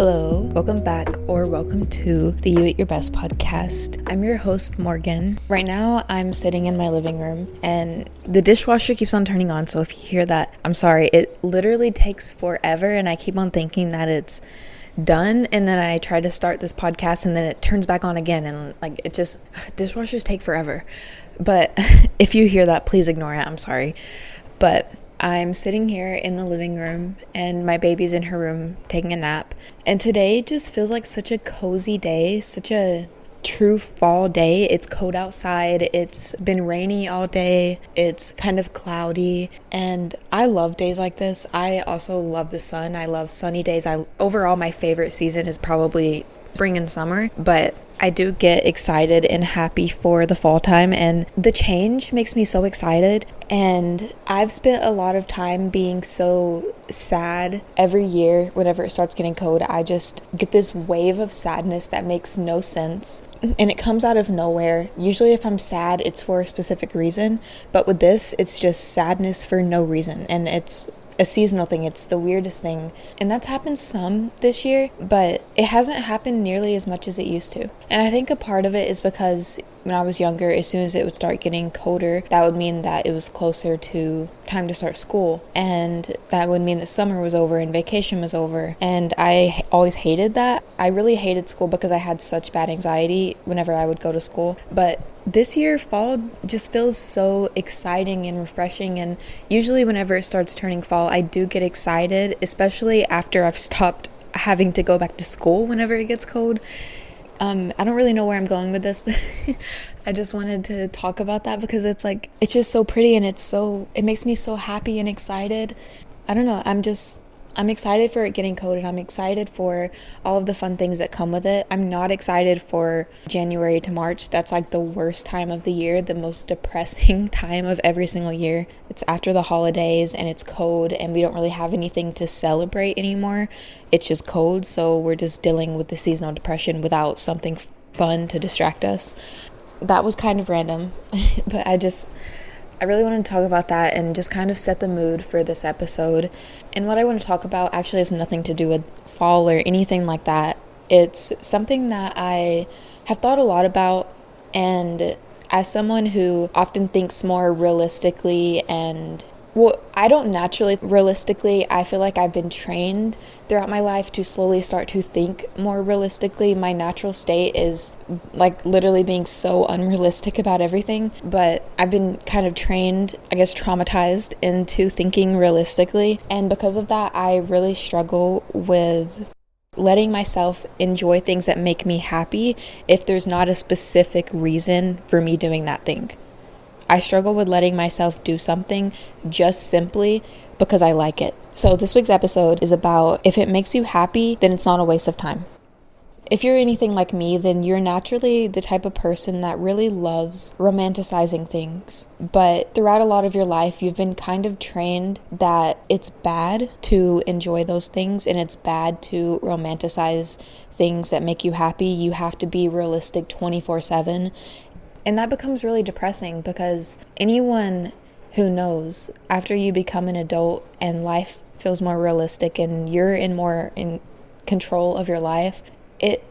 Hello, welcome back or welcome to the You at Your Best podcast. I'm your host, Morgan. Right now, I'm sitting in my living room and the dishwasher keeps on turning on. So if you hear that, I'm sorry. It literally takes forever and I keep on thinking that it's done, and then I try to start this podcast and then it turns back on again, and dishwashers take forever. But if you hear that, please ignore it. I'm sorry. But I'm sitting here in the living room and my baby's in her room taking a nap. And today just feels like such a cozy day, such a true fall day. It's cold outside. It's been rainy all day. It's kind of cloudy. And I love days like this. I also love the sun. I love sunny days. Overall, my favorite season is probably spring and summer, but I do get excited and happy for the fall time, and the change makes me so excited. And I've spent a lot of time being so sad every year. Whenever it starts getting cold, I just get this wave of sadness that makes no sense, and it comes out of nowhere. Usually if I'm sad, it's for a specific reason, but with this, it's just sadness for no reason, and it's a seasonal thing. It's the weirdest thing, and that's happened some this year, but it hasn't happened nearly as much as it used to. And I think a part of it is because when I was younger, as soon as it would start getting colder, that would mean that it was closer to time to start school, and that would mean that summer was over and vacation was over, and I always hated that. I really hated school because I had such bad anxiety whenever I would go to school. But this year, fall just feels so exciting and refreshing, and usually whenever it starts turning fall, I do get excited, especially after I've stopped having to go back to school whenever it gets cold. I don't really know where I'm going with this, but I just wanted to talk about that because it's just so pretty, and it makes me so happy and excited. I don't know, I'm excited for it getting cold, and I'm excited for all of the fun things that come with it. I'm not excited for January to March. That's like the worst time of the year, the most depressing time of every single year. It's after the holidays and it's cold and we don't really have anything to celebrate anymore. It's just cold, so we're just dealing with the seasonal depression without something fun to distract us. That was kind of random, but I really wanted to talk about that and just kind of set the mood for this episode. And what I want to talk about actually has nothing to do with fall or anything like that. It's something that I have thought a lot about, and as someone who often thinks more realistically I don't naturally realistically. I feel like I've been trained throughout my life to slowly start to think more realistically. My natural state is like literally being so unrealistic about everything, but I've been kind of trained, I guess traumatized into thinking realistically. And because of that, I really struggle with letting myself enjoy things that make me happy if there's not a specific reason for me doing that thing. I struggle with letting myself do something just simply because I like it. So this week's episode is about, if it makes you happy, then it's not a waste of time. If you're anything like me, then you're naturally the type of person that really loves romanticizing things. But throughout a lot of your life, you've been kind of trained that it's bad to enjoy those things and it's bad to romanticize things that make you happy. You have to be realistic 24/7. And that becomes really depressing because anyone who knows, after you become an adult and life feels more realistic and you're more in control of your life, it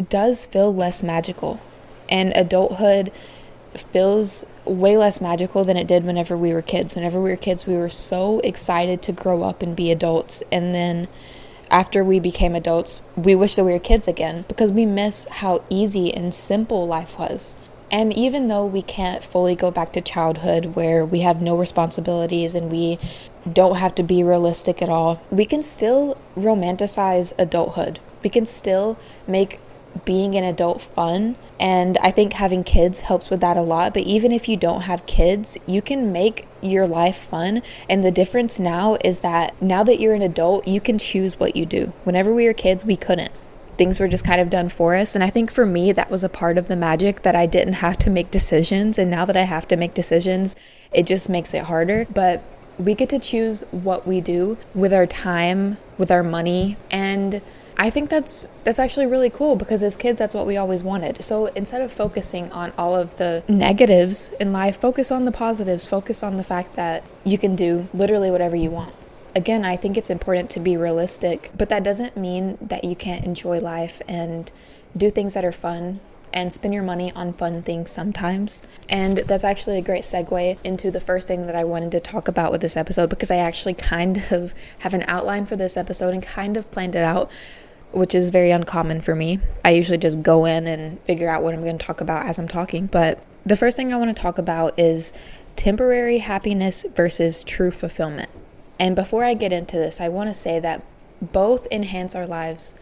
does feel less magical. And adulthood feels way less magical than it did whenever we were kids. Whenever we were kids, we were so excited to grow up and be adults. And then after we became adults, we wish that we were kids again because we miss how easy and simple life was. And even though we can't fully go back to childhood where we have no responsibilities and we don't have to be realistic at all, we can still romanticize adulthood. We can still make being an adult fun. And I think having kids helps with that a lot. But even if you don't have kids, you can make your life fun. And the difference now is that now that you're an adult, you can choose what you do. Whenever we were kids, we couldn't. Things were just kind of done for us. And I think for me, that was a part of the magic, that I didn't have to make decisions. And now that I have to make decisions, it just makes it harder. But we get to choose what we do with our time, with our money. And I think that's actually really cool because as kids, that's what we always wanted. So instead of focusing on all of the negatives in life, focus on the positives. Focus on the fact that you can do literally whatever you want. again, I think it's important to be realistic, but that doesn't mean that you can't enjoy life and do things that are fun and spend your money on fun things sometimes. And that's actually a great segue into the first thing that I wanted to talk about with this episode, because I actually kind of have an outline for this episode and kind of planned it out, which is very uncommon for me. I usually just go in and figure out what I'm going to talk about as I'm talking. But the first thing I want to talk about is temporary happiness versus true fulfillment. And before I get into this, I want to say that both enhance our lives.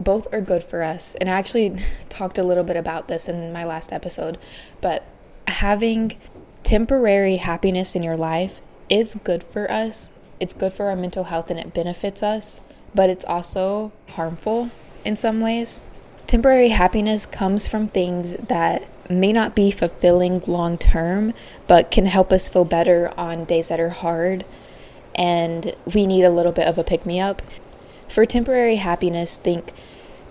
Both are good for us. And I actually talked a little bit about this in my last episode. But having temporary happiness in your life is good for us. It's good for our mental health and it benefits us. But it's also harmful in some ways. Temporary happiness comes from things that may not be fulfilling long term, but can help us feel better on days that are hard and we need a little bit of a pick-me-up. For temporary happiness, think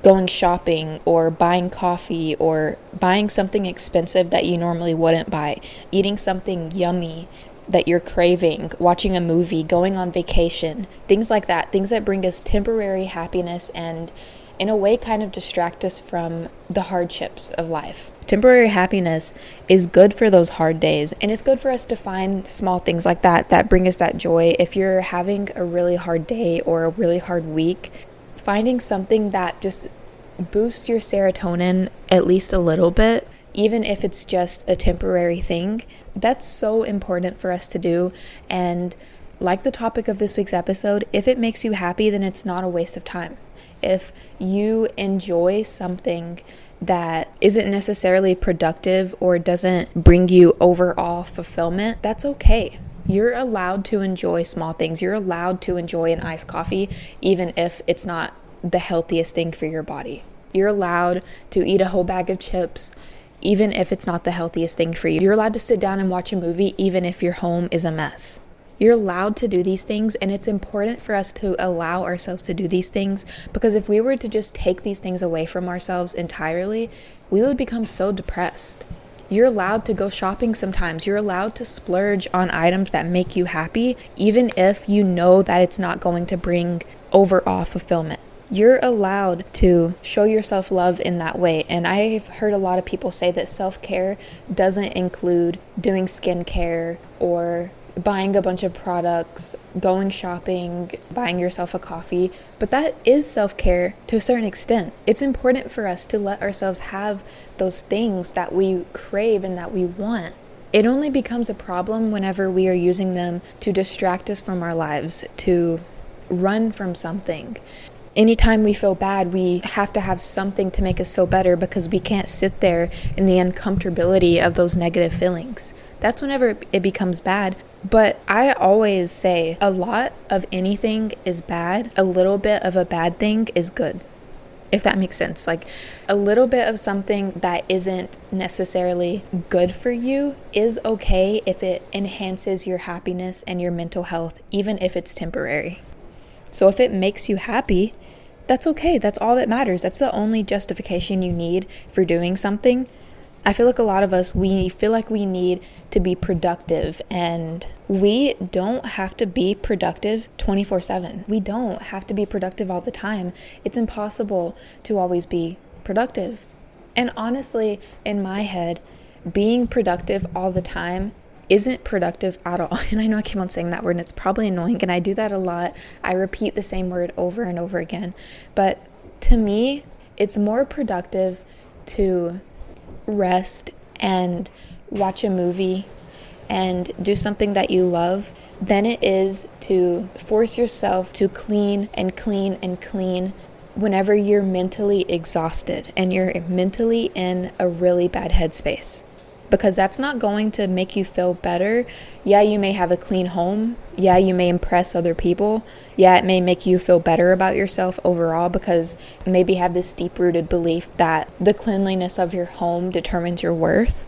going shopping or buying coffee or buying something expensive that you normally wouldn't buy, eating something yummy that you're craving, watching a movie, going on vacation, things like that, things that bring us temporary happiness and in a way kind of distract us from the hardships of life. Temporary happiness is good for those hard days, and it's good for us to find small things like that bring us that joy. If you're having a really hard day or a really hard week, finding something that just boosts your serotonin at least a little bit, even if it's just a temporary thing, that's so important for us to do. And like the topic of this week's episode, if it makes you happy, then it's not a waste of time. If you enjoy something that isn't necessarily productive or doesn't bring you overall fulfillment, that's okay. You're allowed to enjoy small things. You're allowed to enjoy an iced coffee, even if it's not the healthiest thing for your body. You're allowed to eat a whole bag of chips, even if it's not the healthiest thing for you. You're allowed to sit down and watch a movie, even if your home is a mess. You're allowed to do these things, and it's important for us to allow ourselves to do these things, because if we were to just take these things away from ourselves entirely, we would become so depressed. You're allowed to go shopping sometimes. You're allowed to splurge on items that make you happy, even if you know that it's not going to bring overall fulfillment. You're allowed to show yourself love in that way. And I've heard a lot of people say that self-care doesn't include doing skincare or buying a bunch of products, going shopping, buying yourself a coffee, but that is self-care to a certain extent. It's important for us to let ourselves have those things that we crave and that we want. It only becomes a problem whenever we are using them to distract us from our lives, to run from something. Anytime we feel bad, we have to have something to make us feel better, because we can't sit there in the uncomfortability of those negative feelings. That's whenever it becomes bad. But I always say a lot of anything is bad. A little bit of a bad thing is good, if that makes sense. Like a little bit of something that isn't necessarily good for you is okay if it enhances your happiness and your mental health, even if it's temporary. So if it makes you happy, that's okay. That's all that matters. That's the only justification you need for doing something. I feel like a lot of us, we feel like we need to be productive, and we don't have to be productive 24/7. We don't have to be productive all the time. It's impossible to always be productive. And honestly, in my head, being productive all the time isn't productive at all. And I know I keep on saying that word and it's probably annoying, and I do that a lot. I repeat the same word over and over again. But to me, it's more productive to rest and watch a movie and do something that you love than it is to force yourself to clean and clean and clean whenever you're mentally exhausted and you're mentally in a really bad headspace. Because that's not going to make you feel better. Yeah, you may have a clean home. Yeah, you may impress other people. Yeah, it may make you feel better about yourself overall, because maybe you have this deep-rooted belief that the cleanliness of your home determines your worth.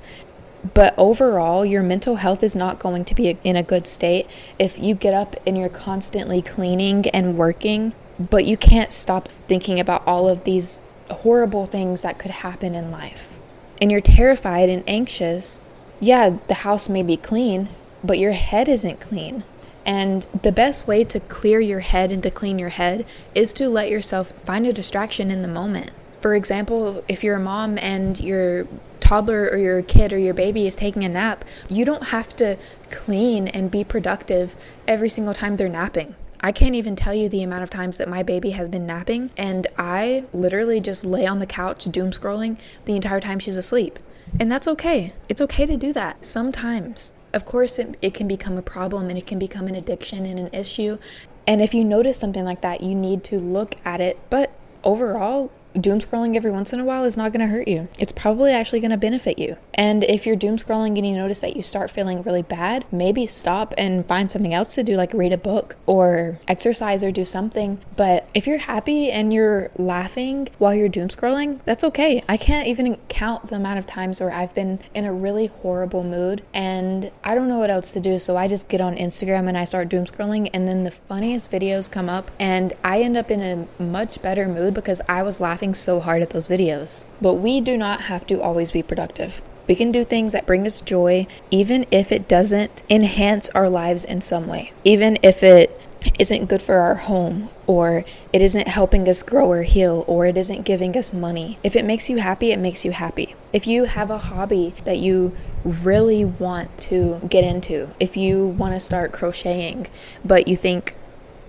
But overall, your mental health is not going to be in a good state if you get up and you're constantly cleaning and working, but you can't stop thinking about all of these horrible things that could happen in life. And you're terrified and anxious. Yeah, the house may be clean, but your head isn't clean. And the best way to clear your head and to clean your head is to let yourself find a distraction in the moment. For example, if you're a mom and your toddler or your kid or your baby is taking a nap, you don't have to clean and be productive every single time they're napping. I can't even tell you the amount of times that my baby has been napping and I literally just lay on the couch doom scrolling the entire time she's asleep. And that's okay. It's okay to do that sometimes. Of course, it can become a problem and it can become an addiction and an issue. And if you notice something like that, you need to look at it. But overall, doom scrolling every once in a while is not going to hurt you. It's probably actually going to benefit you. And if you're doom scrolling and you notice that you start feeling really bad, maybe stop and find something else to do, like read a book or exercise or do something. But if you're happy and you're laughing while you're doom scrolling, that's okay. I can't even count the amount of times where I've been in a really horrible mood and I don't know what else to do, so I just get on Instagram and I start doom scrolling, and then the funniest videos come up and I end up in a much better mood because I was laughing so hard at those videos. But we do not have to always be productive. We can do things that bring us joy, even if it doesn't enhance our lives in some way. Even if it isn't good for our home, or it isn't helping us grow or heal, or it isn't giving us money. If it makes you happy, it makes you happy. If you have a hobby that you really want to get into, if you want to start crocheting, but you think,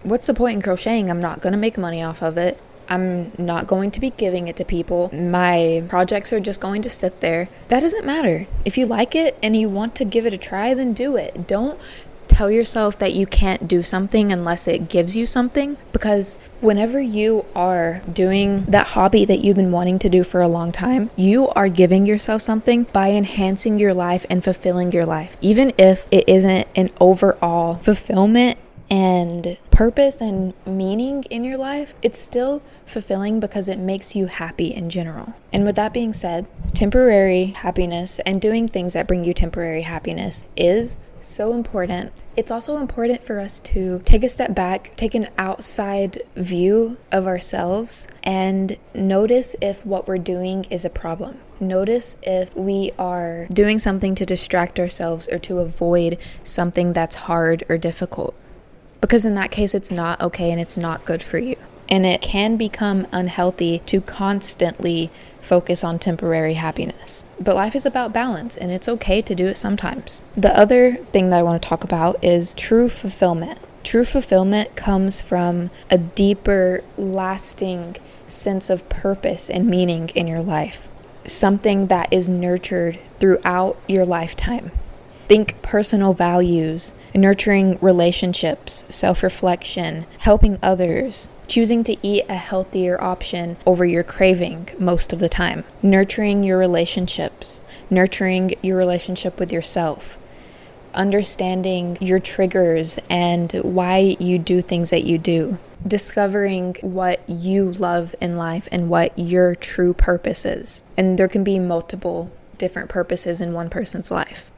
what's the point in crocheting? I'm not going to make money off of it. I'm not going to be giving it to people. My projects are just going to sit there. That doesn't matter. If you like it and you want to give it a try, then do it. Don't tell yourself that you can't do something unless it gives you something, because whenever you are doing that hobby that you've been wanting to do for a long time, you are giving yourself something by enhancing your life and fulfilling your life. Even if it isn't an overall fulfillment and purpose and meaning in your life, it's still fulfilling because it makes you happy in general. And with that being said, temporary happiness and doing things that bring you temporary happiness is so important. It's also important for us to take a step back, take an outside view of ourselves, and notice if what we're doing is a problem. Notice if we are doing something to distract ourselves or to avoid something that's hard or difficult. Because in that case, it's not okay and it's not good for you. And it can become unhealthy to constantly focus on temporary happiness. But life is about balance, and it's okay to do it sometimes. The other thing that I want to talk about is true fulfillment. True fulfillment comes from a deeper, lasting sense of purpose and meaning in your life. Something that is nurtured throughout your lifetime. Think personal values, nurturing relationships, self-reflection, helping others, choosing to eat a healthier option over your craving most of the time, nurturing your relationships, nurturing your relationship with yourself, understanding your triggers and why you do things that you do, discovering what you love in life and what your true purpose is. And there can be multiple different purposes in one person's life.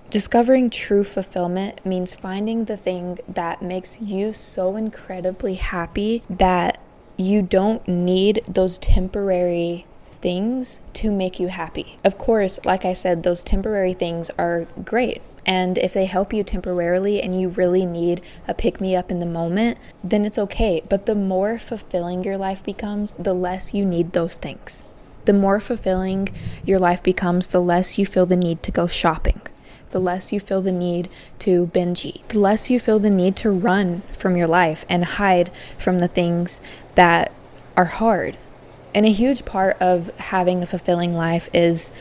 Discovering true fulfillment means finding the thing that makes you so incredibly happy that you don't need those temporary things to make you happy. Of course, like I said, those temporary things are great. And if they help you temporarily and you really need a pick-me-up in the moment, then it's okay. But the more fulfilling your life becomes, the less you need those things. The more fulfilling your life becomes, the less you feel the need to go shopping. The less you feel the need to binge eat, the less you feel the need to run from your life and hide from the things that are hard. And a huge part of having a fulfilling life is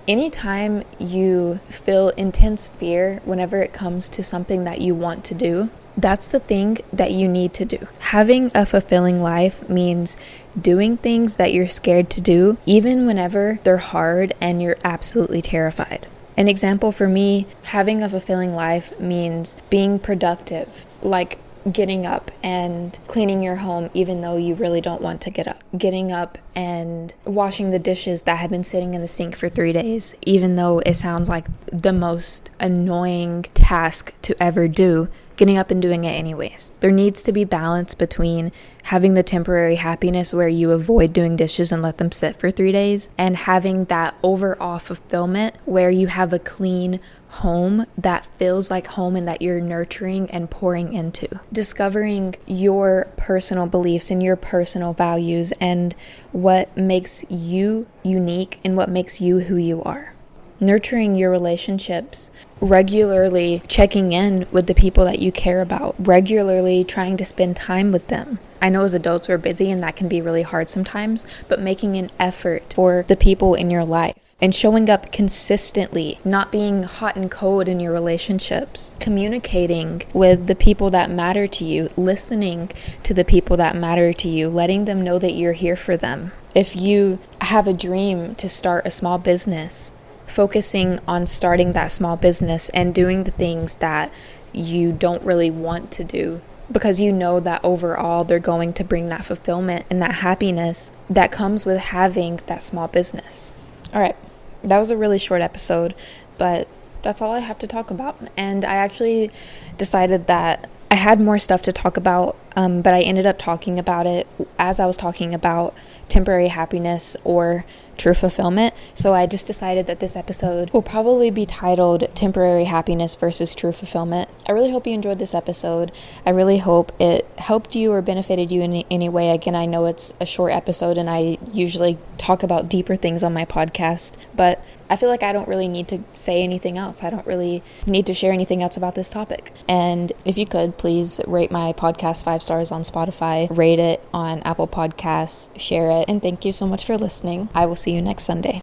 anytime you feel intense fear whenever it comes to something that you want to do, that's the thing that you need to do. Having a fulfilling life means doing things that you're scared to do, even whenever they're hard and you're absolutely terrified. An example for me, having a fulfilling life means being productive, like getting up and cleaning your home even though you really don't want to get up. Getting up and washing the dishes that have been sitting in the sink for 3 days, even though it sounds like the most annoying task to ever do, getting up and doing it anyways. There needs to be balance between having the temporary happiness where you avoid doing dishes and let them sit for 3 days, and having that overall fulfillment where you have a clean home that feels like home and that you're nurturing and pouring into. Discovering your personal beliefs and your personal values and what makes you unique and what makes you who you are. Nurturing your relationships, regularly checking in with the people that you care about, regularly trying to spend time with them. I know as adults we're busy and that can be really hard sometimes, but making an effort for the people in your life and showing up consistently, not being hot and cold in your relationships, communicating with the people that matter to you, listening to the people that matter to you, letting them know that you're here for them. If you have a dream to start a small business, focusing on starting that small business and doing the things that you don't really want to do, because you know that overall they're going to bring that fulfillment and that happiness that comes with having that small business. All right, that was a really short episode, but that's all I have to talk about. And I actually decided that I had more stuff to talk about, but I ended up talking about it as I was talking about temporary happiness or true fulfillment. So I just decided that this episode will probably be titled Temporary Happiness versus True Fulfillment. I really hope you enjoyed this episode. I really hope it helped you or benefited you in any way. Again, I know it's a short episode and I usually talk about deeper things on my podcast, but I feel like I don't really need to say anything else. I don't really need to share anything else about this topic. And if you could, please rate my podcast 5 stars on Spotify, rate it on Apple Podcasts, share it, and thank you so much for listening. I will see you next Sunday.